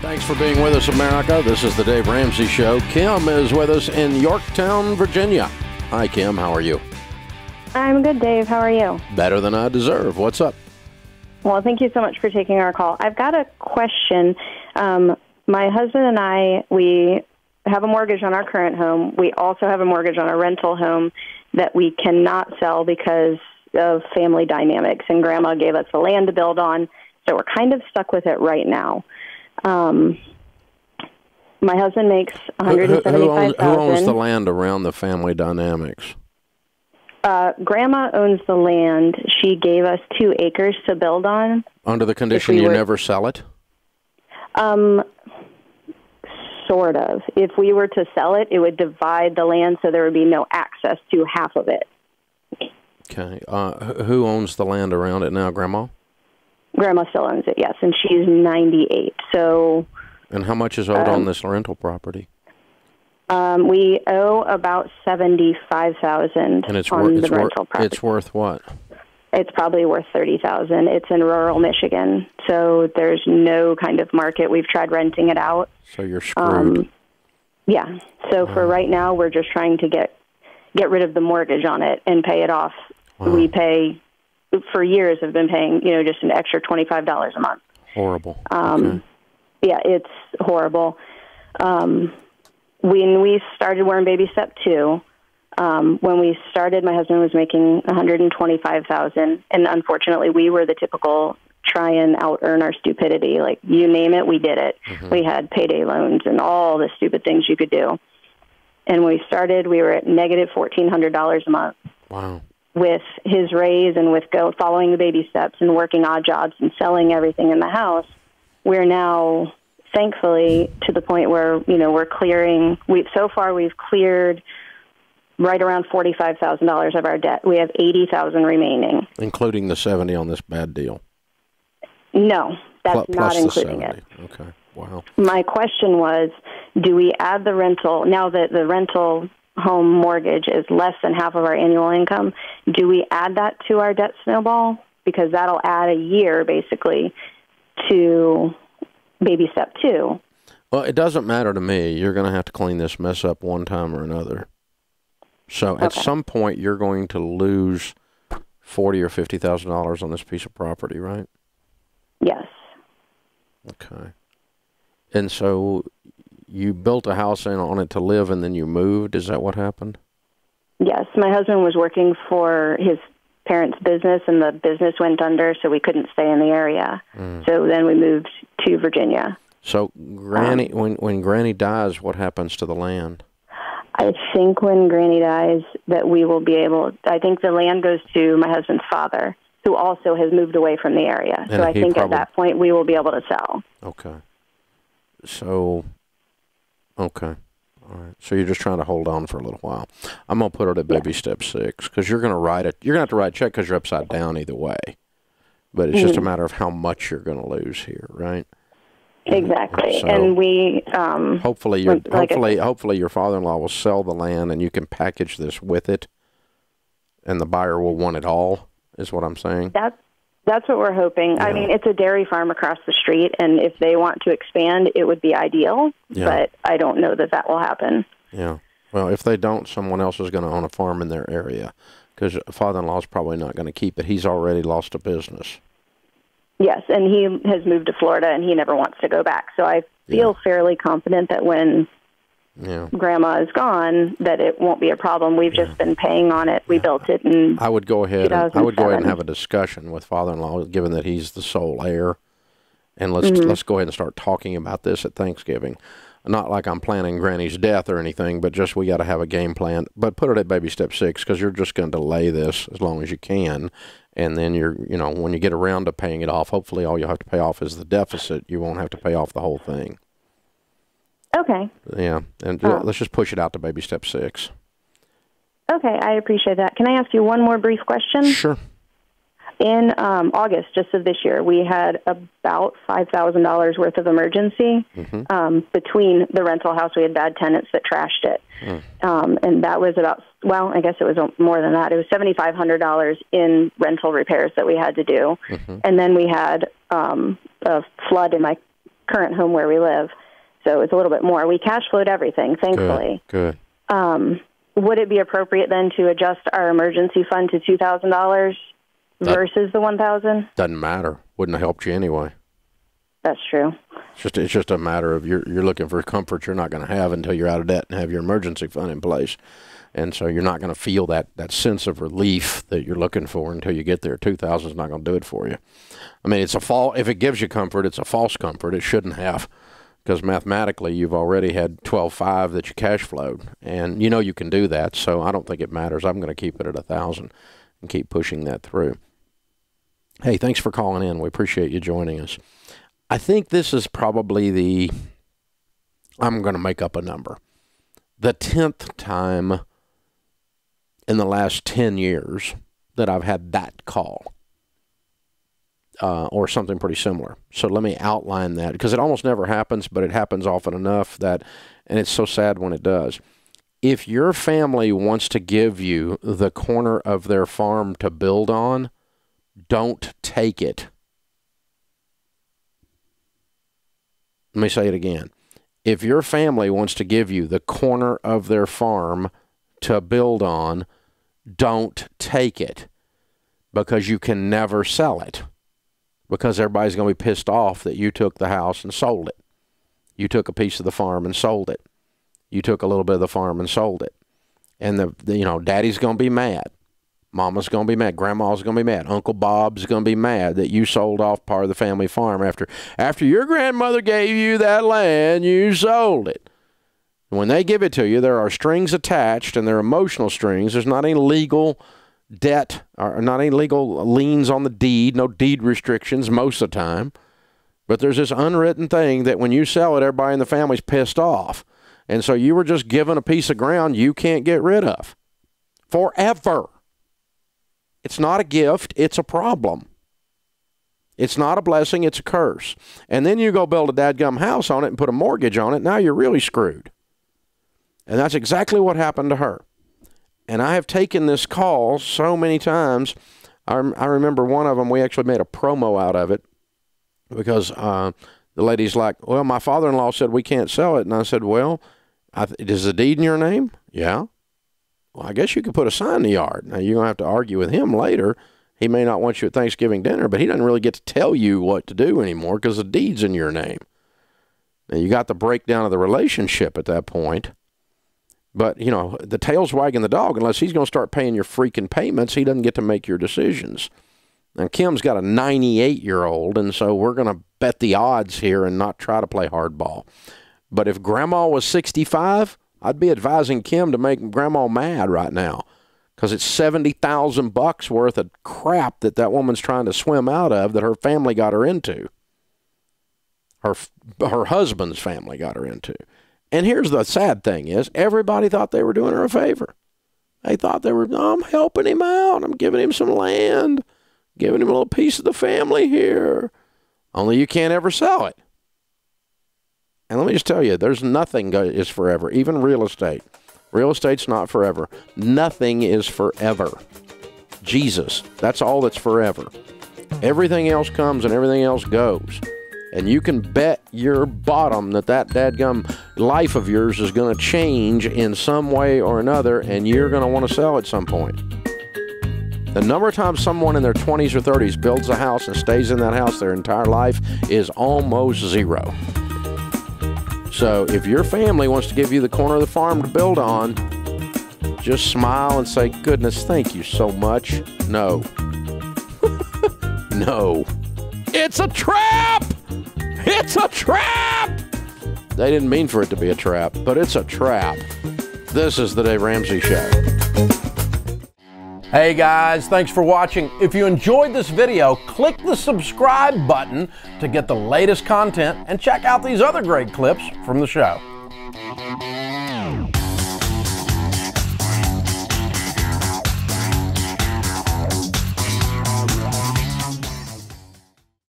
Thanks for being with us, America. This is the Dave Ramsey Show. Kim is with us in Yorktown, Virginia. Hi, Kim. How are you? I'm good, Dave. How are you? Better than I deserve. What's up? Well, thank you so much for taking our call. I've got a question. My husband and I, we have a mortgage on our current home. We also have a mortgage on a rental home that we cannot sell because of family dynamics, and Grandma gave us the land to build on, so we're kind of stuck with it right now. My husband makes $175,000. Who owns the land around the family dynamics? Grandma owns the land. She gave us 2 acres to build on. Under the condition you never sell it? Sort of. If we were to sell it, it would divide the land so there would be no access to half of it. Okay. Who owns the land around it now, Grandma? Grandma still owns it, yes, and she's 98. So. And how much is owed on this rental property? We owe about $75,000 on the rental property. It's worth what? It's probably worth $30,000. It's in rural Michigan, so there's no kind of market. We've tried renting it out. So you're screwed. Yeah. So for right now, we're just trying to get rid of the mortgage on it and pay it off. We pay. For years have been paying, just an extra $25 a month. Horrible. Okay. Yeah, it's horrible. When we started, we're in baby step 2. When we started, my husband was making $125,000, and unfortunately, we were the typical try and out-earn our stupidity. Like, you name it, we did it. Mm-hmm. We had payday loans and all the stupid things you could do. And when we started, we were at negative $1,400 a month. Wow. With his raise and with following the baby steps and working odd jobs and selling everything in the house, we're now, thankfully, to the point where, we're clearing. So far, we've cleared right around $45,000 of our debt. We have $80,000 remaining. Including the $70 on this bad deal? No, that's not including it. Okay, wow. My question was, do we add the rental, now that the rental home mortgage is less than half of our annual income, do we add that to our debt snowball? Because that'll add a year, basically, to baby step 2. Well, it doesn't matter to me. You're going to have to clean this mess up one time or another. So at some point, you're going to lose $40,000 or $50,000 on this piece of property, right? Yes. Okay. And so you built a house on it to live, and then you moved? Is that what happened? Yes. My husband was working for his parents' business, and the business went under, so we couldn't stay in the area. So then we moved to Virginia. So Granny, when Granny dies, what happens to the land? I think when Granny dies that we will be able, I think the land goes to my husband's father, who also has moved away from the area. And so I think at that point we will be able to sell. Okay. So, okay. All right. So you're just trying to hold on for a little while. I'm going to put it at baby step 6 because you're going to write it. You're going to have to write a check because you're upside down either way. But it's just a matter of how much you're going to lose here, right? Exactly. So and we hopefully your father-in-law will sell the land and you can package this with it, and the buyer will want it all. Is what I'm saying. That's what we're hoping. Yeah. I mean, it's a dairy farm across the street, and if they want to expand, it would be ideal, but I don't know that will happen. Yeah. Well, if they don't, someone else is going to own a farm in their area, because father-in-law is probably not going to keep it. He's already lost a business. Yes, and he has moved to Florida, and he never wants to go back. So I feel fairly confident that when Grandma is gone, that it won't be a problem. We've just been paying on it. We built it in I would go ahead and have a discussion with father-in-law, given that he's the sole heir, and let's go ahead and start talking about this at Thanksgiving. Not like I'm planning Granny's death or anything, but just we got to have a game plan. But put it at baby step 6 because you're just going to delay this as long as you can, and then when you get around to paying it off, hopefully all you'll have to pay off is the deficit. You won't have to pay off the whole thing. Okay. Yeah, and let's just push it out to baby step 6. Okay, I appreciate that. Can I ask you one more brief question? Sure. In August, just of this year, we had about $5,000 worth of emergency between the rental house. We had bad tenants that trashed it. And that was about, I guess it was more than that. It was $7,500 in rental repairs that we had to do. And then we had a flood in my current home where we live. So it's a little bit more. We cash flowed everything, thankfully. Good. Would it be appropriate then to adjust our emergency fund to $2,000 versus the $1,000? Doesn't matter. Wouldn't have helped you anyway. That's true. It's just a matter of you're looking for comfort you're not going to have until you're out of debt and have your emergency fund in place. And so you're not going to feel that sense of relief that you're looking for until you get there. 2,000 is not going to do it for you. I mean, if it gives you comfort, it's a false comfort. It shouldn't have, because mathematically you've already had 12.5 that you cash flowed, and you know you can do that. So I don't think it matters. I'm going to keep it at 1,000 and keep pushing that through. Hey, thanks for calling in. We appreciate you joining us. I think this is probably I'm going to make up a number, the 10th time in the last 10 years that I've had that call or something pretty similar. So let me outline that, because it almost never happens, but it happens often enough and it's so sad when it does. If your family wants to give you the corner of their farm to build on, don't take it. Let me say it again. If your family wants to give you the corner of their farm to build on, don't take it, because you can never sell it, because everybody's going to be pissed off that you took the house and sold it. You took a piece of the farm and sold it. You took a little bit of the farm and sold it. And daddy's going to be mad. Mama's going to be mad. Grandma's going to be mad. Uncle Bob's going to be mad that you sold off part of the family farm after your grandmother gave you that land, you sold it. When they give it to you, there are strings attached, and they're emotional strings. There's not any legal debt or not any legal liens on the deed, no deed restrictions most of the time. But there's this unwritten thing that when you sell it, everybody in the family's pissed off. And so you were just given a piece of ground you can't get rid of forever. It's not a gift, it's a problem. It's not a blessing, it's a curse. And then you go build a dadgum house on it and put a mortgage on it, now you're really screwed. And that's exactly what happened to her. And I have taken this call so many times. I remember one of them, we actually made a promo out of it, because the lady's like, well, my father-in-law said we can't sell it. And I said, well, is the deed in your name? Yeah. Well, I guess you could put a sign in the yard. Now, you're going to have to argue with him later. He may not want you at Thanksgiving dinner, but he doesn't really get to tell you what to do anymore because the deed's in your name. Now, you got the breakdown of the relationship at that point. But, the tail's wagging the dog. Unless he's going to start paying your freaking payments, he doesn't get to make your decisions. Now, Kim's got a 98-year-old, and so we're going to bet the odds here and not try to play hardball. But if Grandma was 65, I'd be advising Kim to make Grandma mad right now, because it's $70,000 worth of crap that woman's trying to swim out of that her family got her into. Her husband's family got her into. And here's the sad thing is, everybody thought they were doing her a favor. They thought they were, I'm helping him out. I'm giving him some land, giving him a little piece of the family here. Only you can't ever sell it. And let me just tell you, there's nothing is forever, even real estate. Real estate's not forever. Nothing is forever. Jesus, that's all that's forever. Everything else comes and everything else goes. And you can bet your bottom that dadgum life of yours is going to change in some way or another, and you're going to want to sell at some point. The number of times someone in their 20s or 30s builds a house and stays in that house their entire life is almost zero. So if your family wants to give you the corner of the farm to build on, just smile and say, goodness, thank you so much. No. No. It's a trap! It's a trap! They didn't mean for it to be a trap, but it's a trap. This is the Dave Ramsey Show. Hey guys, thanks for watching. If you enjoyed this video, click the subscribe button to get the latest content and check out these other great clips from the show.